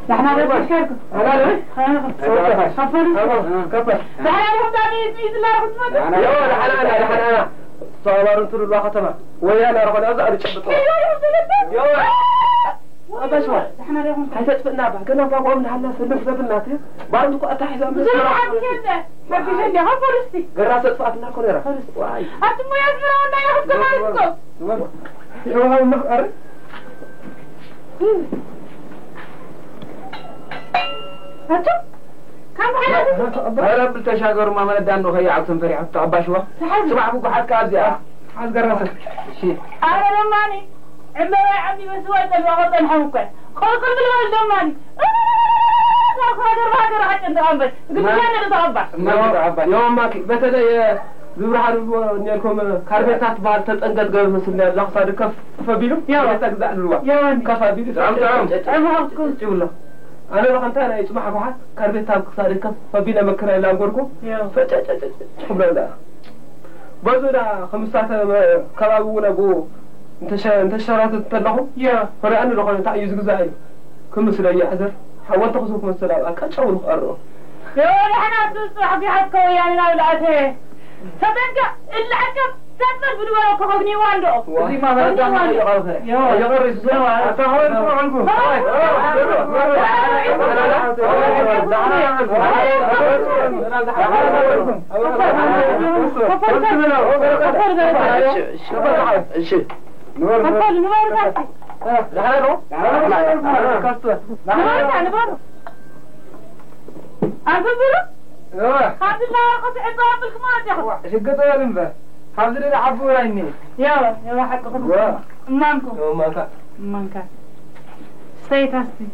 نحن نبغى شارك هلا خفر كفر تعال تاني بيد الله أنا يا أنا صار نطر الله ختمه ويانا رغم أزعل تشبط يا هذا شو احنا اليوم حيتفقنا بقى كنا فاقوا من حنا سلف زبلناتي بعد كو أتحي زعما زي عاد كذا ما في شيء ها فرستي قراسة فاتنا كونيرا واي أنتم يا زلمة يا كمالكم يا هو المخر أنتم كم حياتي أنا بالتشاجر ما من دانو هي عقسم فريح تعباشوا سمع أبوك حد كازيا حد قراسة شيء أنا لماني عمي عمي مسويت الوقت الحوكة خلق بالله لماني ما راح تنتظر بس قلت أنا نتعبى يوم ما بتدا زبرحان نيلكم كاربيتات بار تنقد قبل مسلنا لقصا كف فبيلو يا تقدع الوا يا كف بيلو تعم تقول انا لو كنت انا اسمعك واحد كاربيتات قصا كف فبينا مكره لا غوركم قبل لا بزودا 5 ساعات كلابونا بو انت شرات تطلعوا يا فرا انا لو كنت عايز غزاي كم سلاي حذر حاولت تخصوك مسلا كاتشاو قرر يا انا تصح في حقك يعني لا ولعته صدقك العكب تفضل بدو كوبني واندو دي ما بدنا يا غير السوا تحاول عنكم الحمد لله قص عطاف الكمات يا اخو شقته يا لمبه الحمد لله عفو راني يا حق مانكا ستيتاسي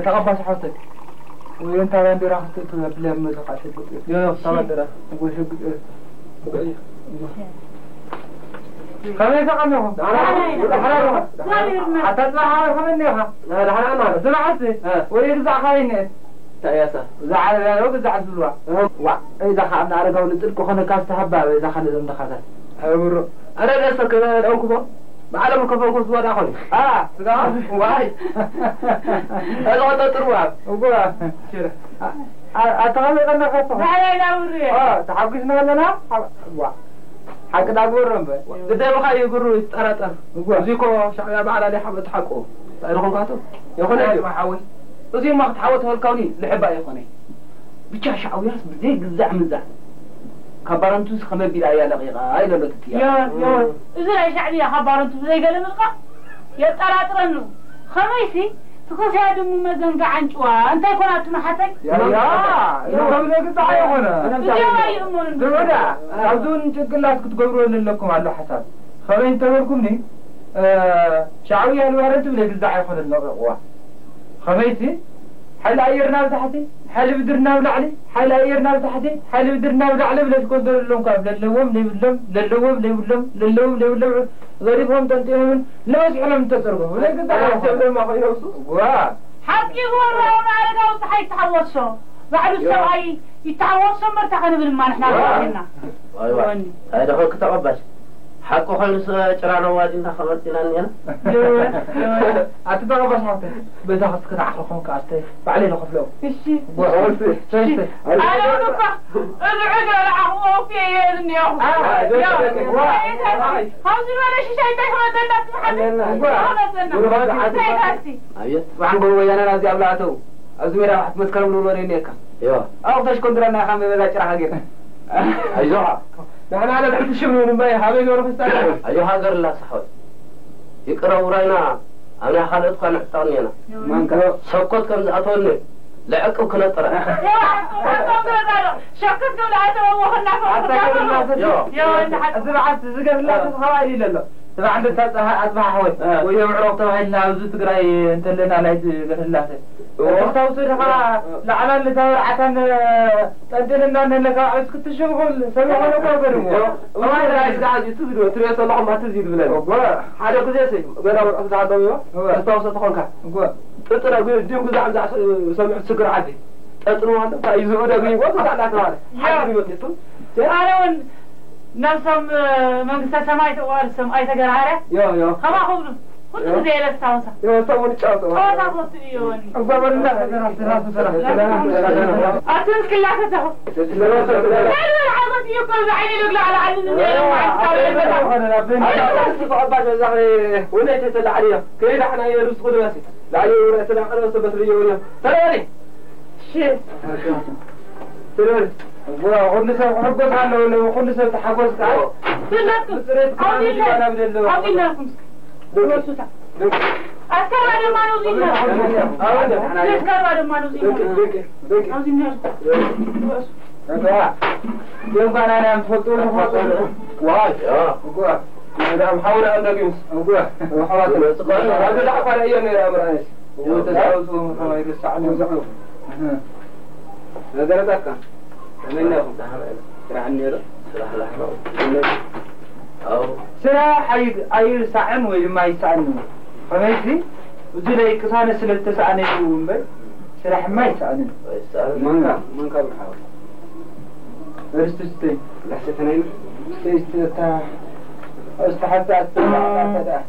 تقبل صحتك وانت عندي راح تطلع بلا مزقه يا طبعا درا اقول شو خلينا نقمنهم هتطلع خلينا لا انا سمعتي ويرجع خلينا تأيسا زعل لو زعل دلوا إذا خدنا على قول تلك خنا كاست حبة إذا خنا زم دخلت أمر أنا لسه كذا أنكم معلم كفر كوس ولا خلي سلام واي هذا هو تروح وقول شير أتغلب أنا خاصة لا وري تحبسنا لنا حق دابور رمبه قدام خاي يقولوا ترى زيكو شعب على اللي حب تحققوا تعرفون كاتو يخون ما حاول زي ما تحاول هالكوني لحبة يخوني بيتش شعوياس بزي جزع مزع خبرنتوس خمن بلايا دقيقة هاي لو تتيا يا إذا شعبي خبرنتوس زي قال نلقى يا ترى خميسي تكون شاهد ممزن قعنشوا أنت يكون أتنا حتى يا قبل قطع يخونا درودا عبدون تقلات كتقبرون لكم على حساب خلين تقولكمني شعويا الوارد ولا جزع يخون النقوة خميسي حل أيرنا وتحتي حل بدرنا ولعلي حل أيرنا وتحتي حل بدرنا ولعلي ولا تكون دور اللون قبل للوم غريبهم تنتهون لا يسحلهم تسرقوا ولا قطع يحسب ما خيروسوا حقي هو الرأون على قوة حي يتحوصوا بعد السواي يتحوصوا مرتقن بالما نحن عارفيننا أيوة هذا هو كتاب بس حقه خلص شرعنا واجبنا خلصنا لنا أتبقى بس حتى بتاخذ كده عقلكم كأستي بعدين خفلو إيشي شايفه أنا أقولك العجل العهو في يدني أهو خمس ولا شيء تكره دلنا أيوة وعن قولوا يا أنا نازي أبلاتو أزميرا واحد مسكرم نورين نيكا أيوة أوقفش كندرنا خامي بلا شرح حقيقة أيوة نحن على بحث الشمل من باي حبيبي ورا فستان أيوة هاجر الله صحوي يقرأ وراينا أنا خالد كان حطاني أنا مانك سقط كم أطولني لعك وكنا ترى شكرا لهذا وخلنا يا زرعت زقف الله خلاص لا تبع عند أصبح حوي وهي معروف تبع لنا وزت تقرأي أنت لنا لا يجي الله وتوصل خلاص لعل اللي دور عشان تنتظر إن لك عايز كنت شغل سمعوا لك وبرموا ما يدري قاعد يتزيد ترى يطلع ما تزيد بلاد حاجة كذا شيء بلا أصدع ضوية استوصل تخونك ترى قول ديم كذا عم سمع سكر عادي تطلعوا هذا فايزوا ده بيجوا وصل على كلام حاجة بيوتيتو أنا نفسهم من سمايت وارسم أي تجار عارف يا خما خبر كنت زي الاستاوسة يوصلون تشاطوا أنا بطيوني أقبل الله أترك كلها تتهو لا العظة يقول بعيني لقل على عدد ولا تتلع عليها كيف احنا يرس قدواتي لعلي ولا تلع على وسبت ريونيا سلامي شيء سلامي وكل سنة حبك عنه ولا كل سنة تحبس عنه سلامكم عودي لكم دوسوتا أذكر بعد ما نوزينا أذكر بعد ما نوزينا نوزينا يوم كان أنا مفطور واي وقوع أنا محاول أن أقيم وقوع وحاول هذا لا أفعل أي من أمر إيش وتجاوز وما يرسعني وزعوا هذا لا تكا منهم ترعني له سلاح أي ساعن ولا ما يساعنه فماشي وزي كسانة سلة تساعنه يقوم به سلاح ما يساعنه من كان بحاول استي لحظتين استي استحدث استمع كذا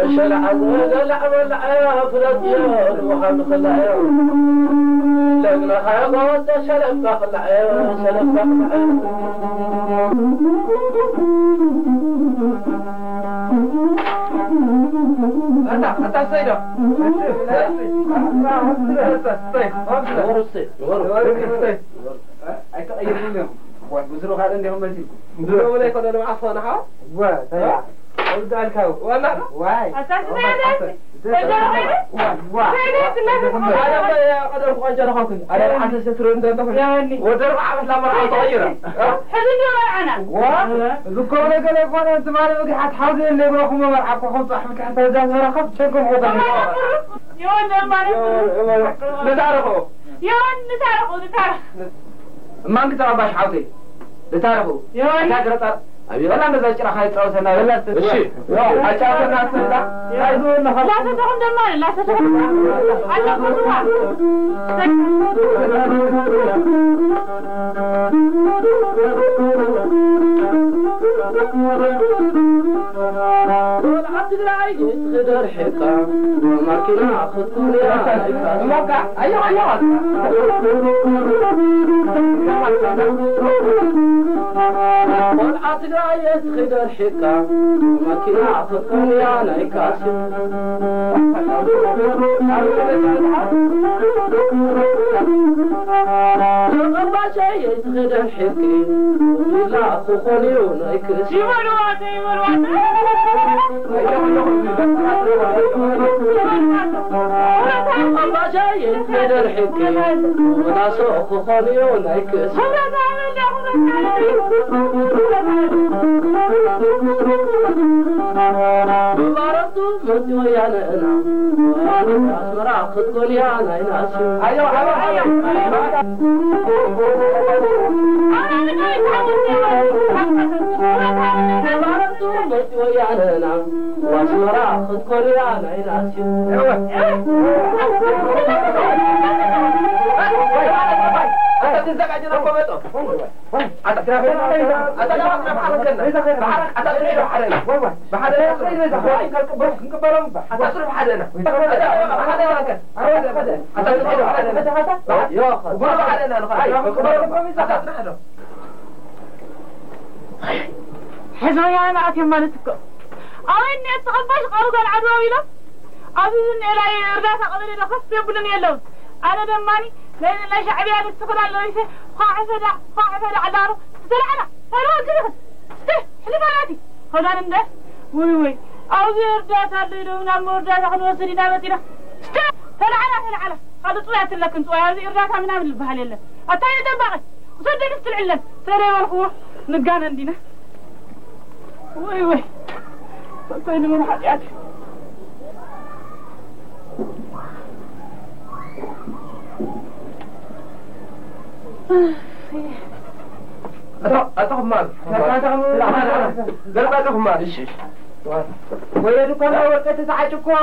مشى العذاب العمل عياف الأطيار وحد خلعيا لقنا حيضات شلف خلعيا شلف خلعيا أنت سيدا ورسي ورسي أيوة وزرو هذا اللي هم مزيد زرو ولا يكون أنا عفوا نحا واه أود الكاو ولا واي أساس زيادة زيادة أنا يا قدر خواجة خاكن أنا حاسس سترون ده يعني ودرب عمل لا مرة صغيرة حزني أنا واه ذكر لك اللي يكون أنت ما لك حد حاضر اللي بروحهم ما مرحب خمس أحمد حتى إذا صار خف شكم خطأ يوم ما نتعرفه يوم نتعرف ما أنت ترى باش حاضر نتعرفه يوم كذا ولا نزل شرح هاي تراوسنا ولا تشي أشوف الناس لا يزورنا لا تدخل دمان لا تدخل أنا كذوان والعبد العيد خدر حكا وما كنا خطوني موقع أيوة والعبد العيد خدر حكا وما كنا خطوني أنا يكاسم أربع شيء خدر حكي ولا خخوني ونكسم أربع شيء خدر حكي ولا سوق خوني ونكسم ببارتو مدي ويانا أنا أسمرا خدقون يانا يناسم ببارتو مدي ويانا أنا وأسمرا خدقون يانا يناسم حزو يا معك مالتك أوين نتقبش قالوا العدوى له أظن إلى إرداس قدري لخص يبلن يلون أنا دماني لأن لا شعبي هذا السكر على لويسه خاعفة عداره تلعنا فلو كذا حلفاناتي هذا نمده وي أوزي إرداس هذا لونا مرداس أخذ وصلنا بتنا تلعنا هذا طلعت لك أنت وهذه إرداس من عمل البحل الله أتاي دباغي وصدق نستلعلن سري والخوة نقانا عندنا وي صدقني من حياتي أتاخذ مال لا أتاخذ مال ويا دكان وقت تساعدكم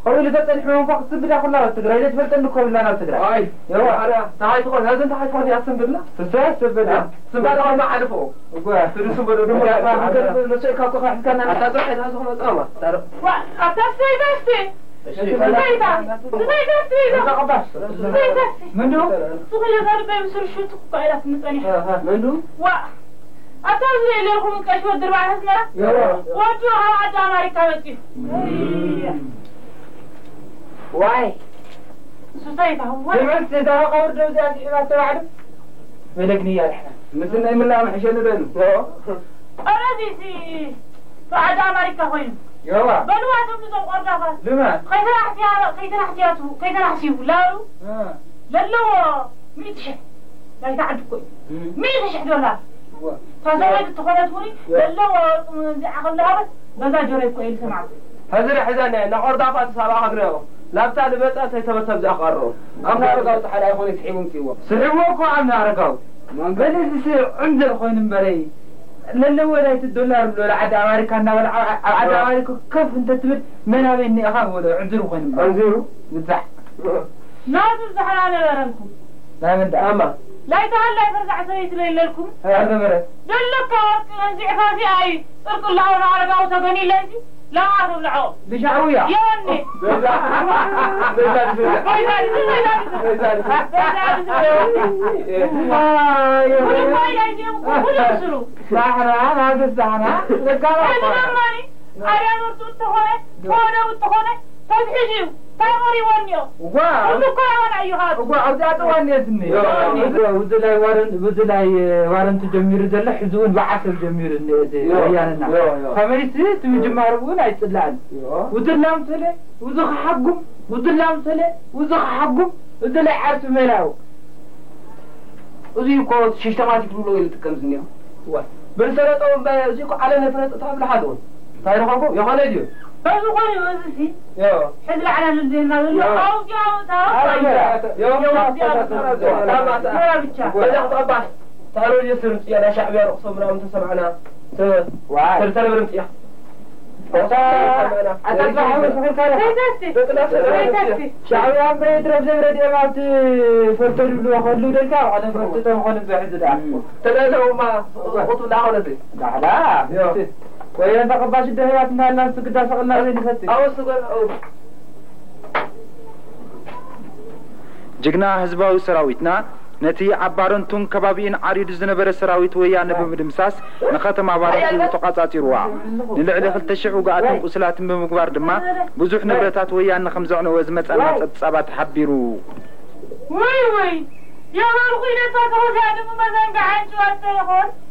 قولي تتنحون فقط سبلا كلها تقرأ إذا تفلتنكم ولا أنا تقرأ أي يلا أنا تعال تقول هذا أنت حاجة فاضي أصلا بالله سبلا سبلا ما أعرفه وقول سبلا دم نسيك أكو خاص كان أنا أتذكر هذا هو الأمر تعرف أتسيدستي منو؟ تقول يا غالب بيمسر شو تقول إلى سمساني منو؟ أتوزع لكم كشف الدرب على حسنا وجوها عاد أمريكا بتي واي سوسايتا هو بس إذا قور دوزات إذا تبعد ملكني يا إحنا مثلنا من لا محشين بينه أنا دي بعد أمريكا وين يلا بنوا تبدو قرطة لما كيف نحسيه لارو للو ميتش لا يتعدوا كوي ميتش دولار فزود تخلصوني للو عقلها بس جوري كوي سمعت هذا حزانة نقر ضعفات سبعة غيره لا بتاع البيت تيتبتب ذا قرر أما رجعوا تحلا يكون يسحبون فيه سحبوكوا عم رجعوا ما قال يصير عند الخوين بري للو ولا $1 ولا عاد أمريكا ولا عاد أمريكا كيف أنت تقول من هذا إني أخاف ولا عندرو خوين عندرو بتزح لا تزح أنا لرنكم لا من ده أما لا يتهلا يفرزع سويت لكم هذا مرة دلك نزع فاسي أي ترك الله ولا رجعوا تبني لازم لا أعرف العو بشعوية ياني وارن تجمير زل حزون بعث جمير ويانا خميس تجمعون عيسلان ودلام سله وزخ حقهم ودلام سله وزخ حقهم ودل عارف ملاو وزي كوت شيشتمات يقولوا يتكمزني بالسرطان بزي كو على نفرت طاب لحدون تعرفوا يا خالد بس قولي وزسي يا حد على الدين هذا يا أو يا تعالوا يسرن يا شعب يا رقص برام تسمعنا ترتل برمت يا شعب يا بريد رفزم ردي أمات فرتل له خلو دلك على فرتل خلو بعد ده تلاله ما خطو لا ولا دي لا وين تقباش الدهيات نالا سكدا سقنا زين فتي أو سقنا أو جغنا حزباوي سراويتنا نتي عبارنتون كبابين عريض زنبر سراويت ويانا بمدمساس نختم عبارنتون تقاطاتيروا نلعل خلت شعو قاتن قسلات بمغبار دما بزح نبرتات ويانا خمزعنا وزمصنا تصابات حبيرو وي يا غالقينا تاكو زادم مزن بعن شو التليفون